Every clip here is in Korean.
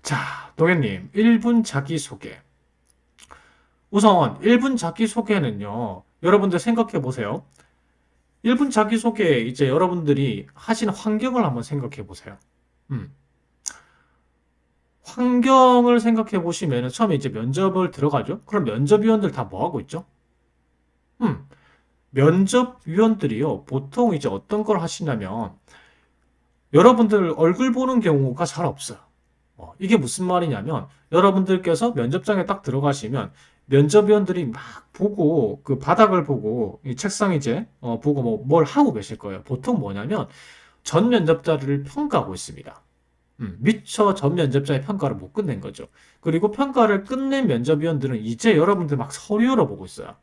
자, 동현님, 1분 자기소개. 우선 1분 자기소개는요, 여러분들 생각해 보세요. 1분 자기소개 이제 여러분들이 하시는 환경을 한번 생각해 보세요. 음, 환경을 생각해 보시면 처음에 이제 면접을 들어가죠? 그럼 면접위원들 다 뭐 하고 있죠? 음, 면접위원들이요, 보통 이제 어떤 걸 하시냐면, 여러분들 얼굴 보는 경우가 잘 없어요. 이게 무슨 말이냐면 여러분들께서 면접장에 딱 들어가시면 면접위원들이 막 보고 그 바닥을 보고 이 책상 이제 보고 뭐 뭘 하고 계실 거예요. 보통 뭐냐면 전 면접자를 평가하고 있습니다. 미처 전 면접자의 평가를 못 끝낸 거죠. 그리고 평가를 끝낸 면접위원들은 이제 여러분들 막 서류 열어보고 있어요.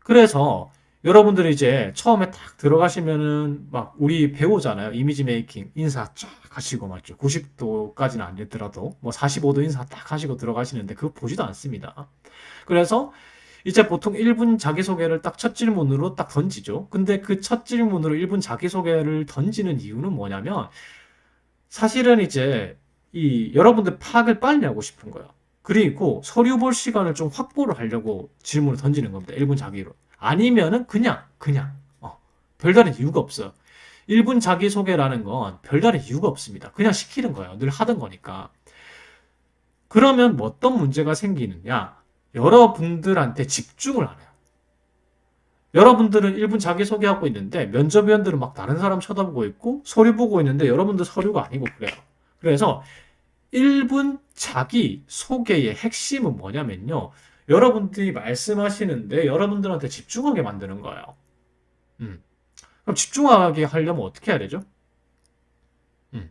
그래서 여러분들이 이제 처음에 딱 들어가시면은 막 우리 배우잖아요. 이미지 메이킹 인사 쫙 하시고 맞죠. 90도까지는 안 되더라도 뭐 45도 인사 딱 하시고 들어가시는데 그거 보지도 않습니다. 그래서 이제 보통 1분 자기소개를 딱 첫 질문으로 딱 던지죠. 근데 그 첫 질문으로 1분 자기소개를 던지는 이유는 뭐냐면 사실은 이제 이 여러분들 파악을 빨리 하고 싶은 거예요. 그리고 서류 볼 시간을 좀 확보를 하려고 질문을 던지는 겁니다. 1분 자기로. 아니면은 그냥 별다른 이유가 없어요. 1분 자기소개라는 건 별다른 이유가 없습니다. 그냥 시키는 거예요. 늘 하던 거니까. 그러면 뭐 어떤 문제가 생기느냐? 여러분들한테 집중을 안 해요. 여러분들은 1분 자기소개하고 있는데 면접위원들은 막 다른 사람 쳐다보고 있고 서류 보고 있는데 여러분들 서류가 아니고 그래요. 그래서 1분 자기소개의 핵심은 뭐냐면요. 여러분들이 말씀하시는데 여러분들한테 집중하게 만드는 거예요. 음. 그럼 집중하게 하려면 어떻게 해야 되죠? 음.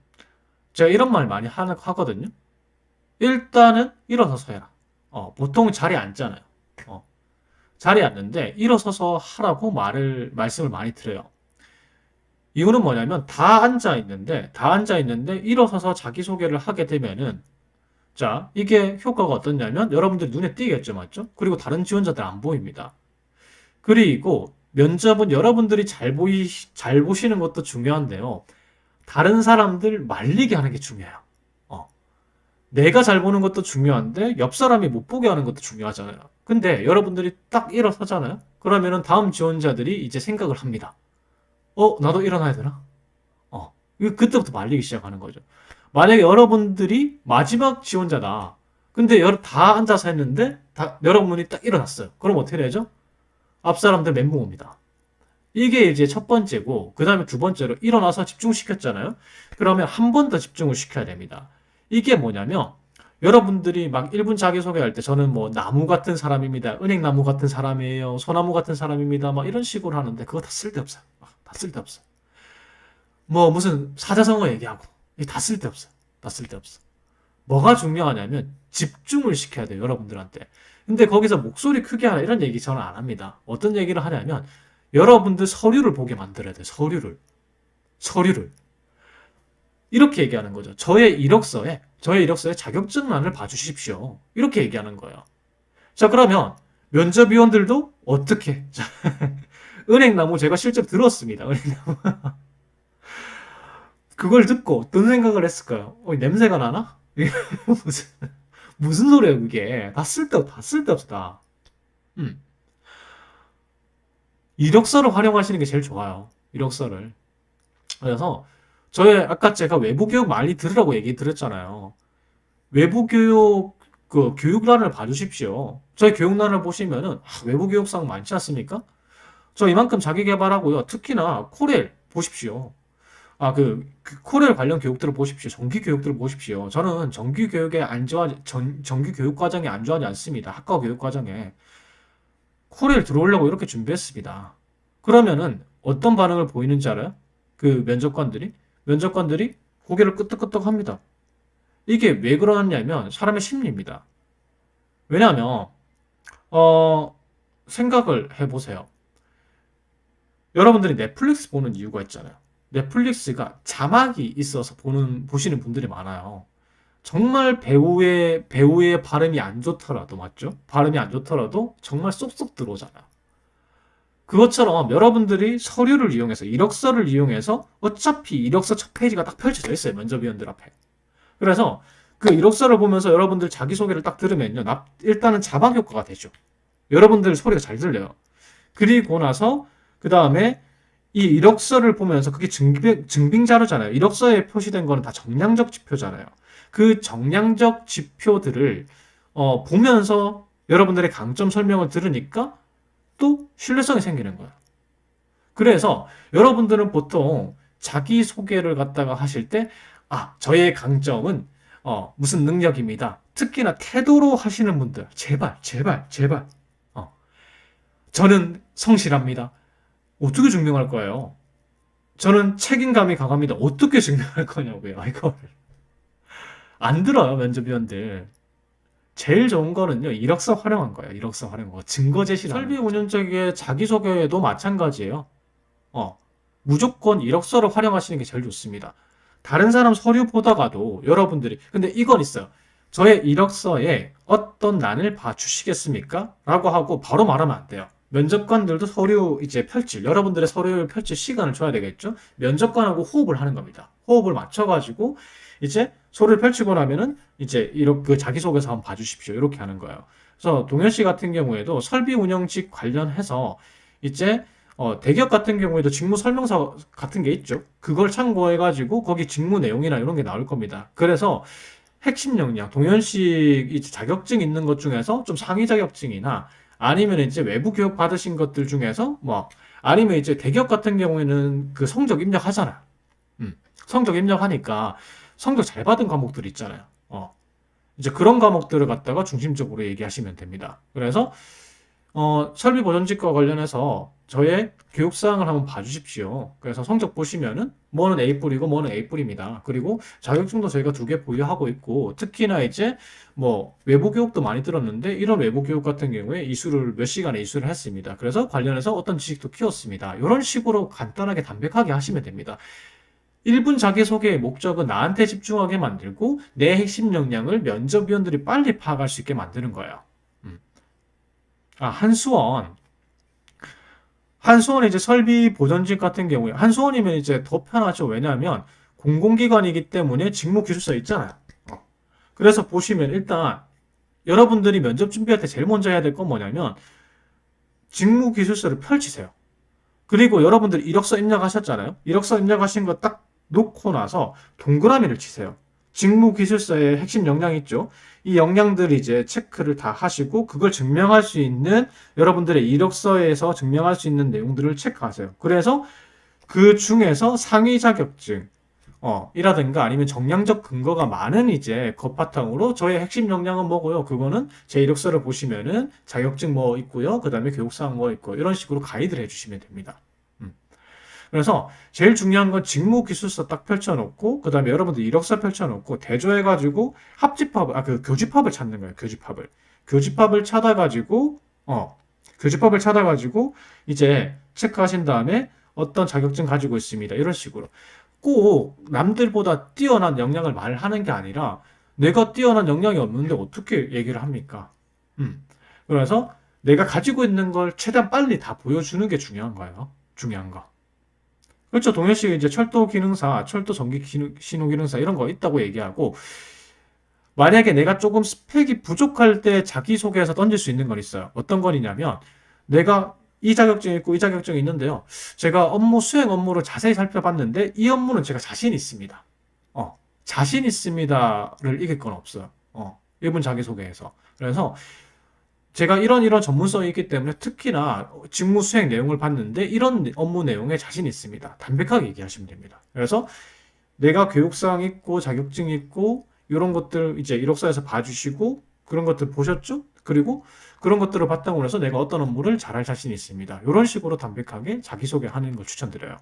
제가 이런 말 많이 하거든요. 일단은 일어서서 해라. 보통 자리에 앉잖아요. 어, 자리에 앉는데 일어서서 하라고 말씀을 많이 드려요. 이유는 뭐냐면 다 앉아 있는데 일어서서 자기소개를 하게 되면은 자, 이게 효과가 어떻냐면 여러분들 눈에 띄겠죠, 맞죠? 그리고 다른 지원자들 안 보입니다. 그리고 면접은 여러분들이 잘 보시는 것도 중요한데요. 다른 사람들 말리게 하는 게 중요해요. 어. 내가 잘 보는 것도 중요한데 옆 사람이 못 보게 하는 것도 중요하잖아요. 근데 여러분들이 딱 일어서잖아요. 그러면은 다음 지원자들이 이제 생각을 합니다. 나도 일어나야 되나? 그때부터 말리기 시작하는 거죠. 만약에 여러분들이 마지막 지원자다. 근데 다 앉아서 했는데 여러분이 딱 일어났어요. 그럼 어떻게 되죠? 앞 사람들 멘붕 옵니다. 이게 이제 첫 번째고, 그 다음에 두 번째로 일어나서 집중시켰잖아요? 그러면 한 번 더 집중을 시켜야 됩니다. 이게 뭐냐면, 여러분들이 막 1분 자기소개할 때 저는 뭐 나무 같은 사람입니다. 은행나무 같은 사람이에요. 소나무 같은 사람입니다. 막 이런 식으로 하는데 그거 다 쓸데없어요. 다 쓸데없어. 뭐 무슨 사자성어 얘기하고. 이게 다 쓸데없어. 다 쓸데없어. 뭐가 중요하냐면 집중을 시켜야 돼요. 여러분들한테. 근데 거기서 목소리 크게 하라 이런 얘기 저는 안 합니다. 어떤 얘기를 하냐면 여러분들 서류를 보게 만들어야 돼요. 서류를. 이렇게 얘기하는 거죠. 저의 이력서에 자격증란을 봐주십시오. 이렇게 얘기하는 거예요. 자, 그러면 면접위원들도 어떻게? 자, 은행나무 제가 실제로 들었습니다. 은행나무. 그걸 듣고 어떤 생각을 했을까요? 냄새가 나나? 이게 무슨, 무슨 소리야, 그게. 다 쓸데없다. 음. 이력서를 활용하시는 게 제일 좋아요. 이력서를. 그래서 아까 제가 외부 교육 많이 들으라고 얘기 드렸잖아요. 외부 교육 그 교육란을 봐주십시오. 저희 교육란을 보시면은 외부 교육상 많지 않습니까? 저 이만큼 자기 개발하고요. 특히나 코렐 보십시오. 그 코렐 관련 교육들을 보십시오. 정규 교육들을 보십시오. 저는 정규 교육 과정에 안 좋아하지 않습니다. 학과 교육 과정에 코렐 들어오려고 이렇게 준비했습니다. 그러면은 어떤 반응을 보이는지 알아요? 그 면접관들이 고개를 끄덕끄덕 합니다. 이게 왜 그러냐면 사람의 심리입니다. 왜냐하면 생각을 해보세요. 여러분들이 넷플릭스 보는 이유가 있잖아요. 넷플릭스가 자막이 있어서 보시는 분들이 많아요. 정말 배우의 발음이 안 좋더라도, 맞죠? 발음이 안 좋더라도 정말 쏙쏙 들어오잖아요. 그것처럼 여러분들이 서류를 이용해서, 이력서를 이용해서 어차피 이력서 첫 페이지가 딱 펼쳐져 있어요. 면접위원들 앞에. 그래서 그 이력서를 보면서 여러분들 자기소개를 딱 들으면요. 일단은 자막 효과가 되죠. 여러분들 소리가 잘 들려요. 그리고 나서 그 다음에 이 이력서를 보면서 그게 증빙 자료잖아요. 이력서에 표시된 거는 다 정량적 지표잖아요. 그 정량적 지표들을 보면서 여러분들의 강점 설명을 들으니까 또 신뢰성이 생기는 거예요. 그래서 여러분들은 보통 자기소개를 갖다가 하실 때, 저의 강점은 무슨 능력입니다. 특히나 태도로 하시는 분들, 제발, 제발, 제발. 저는 성실합니다. 어떻게 증명할 거예요? 저는 책임감이 강합니다. 어떻게 증명할 거냐고요, 이거를. 안 들어요, 면접위원들. 제일 좋은 거는요, 이력서 활용한 거예요. 이력서 활용한 거. 증거 제시를. 설비 운영적의 자기소개도 마찬가지예요. 무조건 이력서를 활용하시는 게 제일 좋습니다. 다른 사람 서류 보다가도 여러분들이, 근데 이건 있어요. 저의 이력서에 어떤 난을 봐주시겠습니까? 라고 하고 바로 말하면 안 돼요. 면접관들도 서류 이제 여러분들의 서류를 펼칠 시간을 줘야 되겠죠? 면접관하고 호흡을 하는 겁니다. 호흡을 맞춰가지고 이제 서류를 펼치고 나면은 이제 그 자기소개서 한번 봐주십시오. 이렇게 하는 거예요. 그래서 동현 씨 같은 경우에도 설비 운영직 관련해서 이제 대기업 같은 경우에도 직무 설명서 같은 게 있죠. 그걸 참고해가지고 거기 직무 내용이나 이런 게 나올 겁니다. 그래서 핵심 역량, 동현 씨 이제 자격증 있는 것 중에서 좀 상위 자격증이나 아니면 이제 외부 교육 받으신 것들 중에서 아니면 이제 대기업 같은 경우에는 그 성적 입력하잖아요. 성적 입력하니까 성적 잘 받은 과목들 있잖아요. 이제 그런 과목들을 갖다가 중심적으로 얘기하시면 됩니다. 그래서 설비 보존직과 관련해서 저의 교육사항을 한번 봐주십시오. 그래서 성적 보시면은 뭐는 A뿔이고 뭐는 A뿔입니다. 그리고 자격증도 저희가 2개 보유하고 있고 특히나 이제 외부 교육도 많이 들었는데 이런 외부 교육 같은 경우에 몇 시간에 이수를 했습니다. 그래서 관련해서 어떤 지식도 키웠습니다. 이런 식으로 간단하게 담백하게 하시면 됩니다. 1분 자기소개의 목적은 나한테 집중하게 만들고 내 핵심 역량을 면접위원들이 빨리 파악할 수 있게 만드는 거예요. 한수원 이제 설비 보전직 같은 경우에 한수원이면 이제 더 편하죠. 왜냐하면 공공기관이기 때문에 직무 기술서 있잖아요. 그래서 보시면 일단 여러분들이 면접 준비할 때 제일 먼저 해야 될 건 뭐냐면 직무 기술서를 펼치세요. 그리고 여러분들 이력서 입력하셨잖아요. 이력서 입력하신 거 딱 놓고 나서 동그라미를 치세요. 직무 기술서의 핵심 역량이 있죠. 이 역량들을 이제 체크를 다 하시고 그걸 증명할 수 있는 여러분들의 이력서에서 증명할 수 있는 내용들을 체크하세요. 그래서 그 중에서 상위 자격증 이라든가 아니면 정량적 근거가 많은 이제 것 바탕으로 저의 핵심 역량은 뭐고요. 그거는 제 이력서를 보시면은 자격증 뭐 있고요. 그 다음에 교육사항 뭐 있고 이런 식으로 가이드를 해주시면 됩니다. 그래서 제일 중요한 건 직무 기술서 딱 펼쳐놓고 그 다음에 여러분들 이력서 펼쳐놓고 대조해가지고 그 교집합을 찾는 거예요. 교집합을 찾아가지고 이제 체크하신 다음에 어떤 자격증 가지고 있습니다. 이런 식으로 꼭 남들보다 뛰어난 역량을 말하는 게 아니라 내가 뛰어난 역량이 없는데 어떻게 얘기를 합니까? 그래서 내가 가지고 있는 걸 최대한 빨리 다 보여주는 게 중요한 거예요. 중요한 거. 그렇죠. 동현 씨 이제 철도 기능사, 철도 전기 신호 기능사 이런 거 있다고 얘기하고 만약에 내가 조금 스펙이 부족할 때 자기소개에서 던질 수 있는 건 있어요. 어떤 건이냐면 내가 이 자격증이 있고 이 자격증이 있는데요. 제가 수행 업무를 자세히 살펴봤는데 이 업무는 제가 자신 있습니다. 자신 있습니다를 이길 건 없어요. 1분 자기소개에서. 그래서 제가 이런 전문성이 있기 때문에 특히나 직무 수행 내용을 봤는데 이런 업무 내용에 자신 있습니다. 담백하게 얘기하시면 됩니다. 그래서 내가 교육사항 있고 자격증 있고 이런 것들 이제 이력서에서 봐주시고 그런 것들 보셨죠? 그리고 그런 것들을 바탕으로 해서 내가 어떤 업무를 잘할 자신이 있습니다. 이런 식으로 담백하게 자기소개하는 걸 추천드려요.